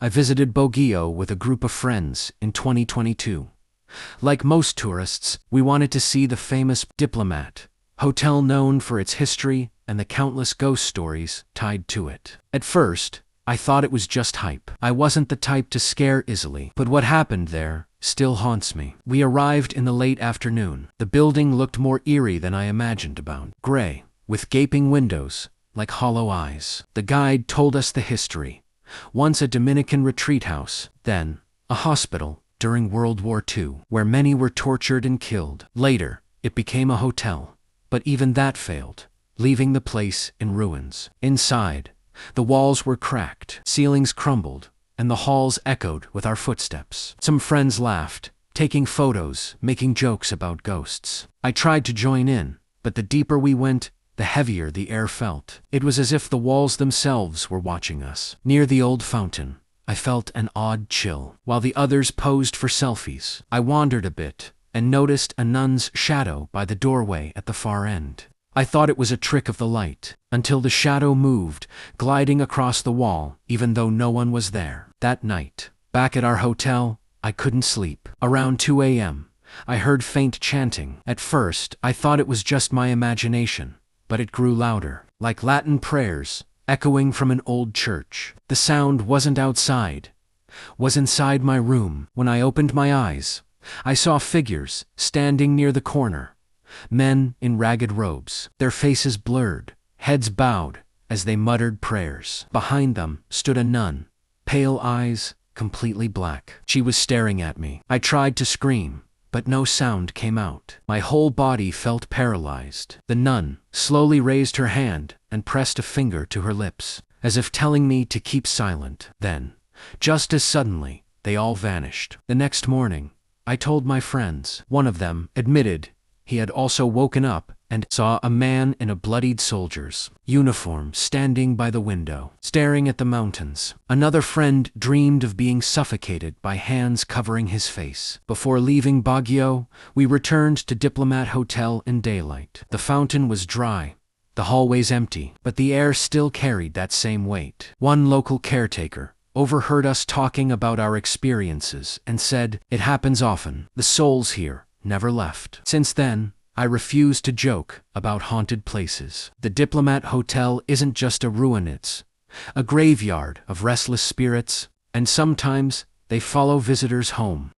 I visited Baguio with a group of friends in 2022. Like most tourists, we wanted to see the famous Diplomat Hotel, known for its history and the countless ghost stories tied to it. At first, I thought it was just hype. I wasn't the type to scare easily, but what happened there still haunts me. We arrived in the late afternoon. The building looked more eerie than I imagined. About gray, with gaping windows like hollow eyes. The guide told us the history. Once a Dominican retreat house, then a hospital during World War II, where many were tortured and killed. Later, it became a hotel, but even that failed, leaving the place in ruins. Inside, the walls were cracked, ceilings crumbled, and the halls echoed with our footsteps. Some friends laughed, taking photos, making jokes about ghosts. I tried to join in, but the deeper we went, the heavier the air felt. It was as if the walls themselves were watching us. Near the old fountain, I felt an odd chill. While the others posed for selfies, I wandered a bit and noticed a nun's shadow by the doorway at the far end. I thought it was a trick of the light, until the shadow moved, gliding across the wall, even though no one was there. That night, back at our hotel, I couldn't sleep. Around 2 a.m., I heard faint chanting. At first, I thought it was just my imagination, but it grew louder, like Latin prayers, echoing from an old church. The sound wasn't outside, was inside my room. When I opened my eyes, I saw figures standing near the corner. Men in ragged robes, their faces blurred, heads bowed as they muttered prayers. Behind them stood a nun, pale eyes, completely black. She was staring at me. I tried to scream, but no sound came out. My whole body felt paralyzed. The nun slowly raised her hand and pressed a finger to her lips, as if telling me to keep silent. Then, just as suddenly, they all vanished. The next morning, I told my friends. One of them admitted he had also woken up and saw a man in a bloodied soldier's uniform standing by the window, staring at the mountains. Another friend dreamed of being suffocated by hands covering his face. Before leaving Baguio, we returned to Diplomat Hotel in daylight. The fountain was dry, the hallways empty, but the air still carried that same weight. One local caretaker overheard us talking about our experiences and said, "It happens often. The souls here never left." Since then, I refuse to joke about haunted places. The Diplomat Hotel isn't just a ruin, it's a graveyard of restless spirits, and sometimes they follow visitors home.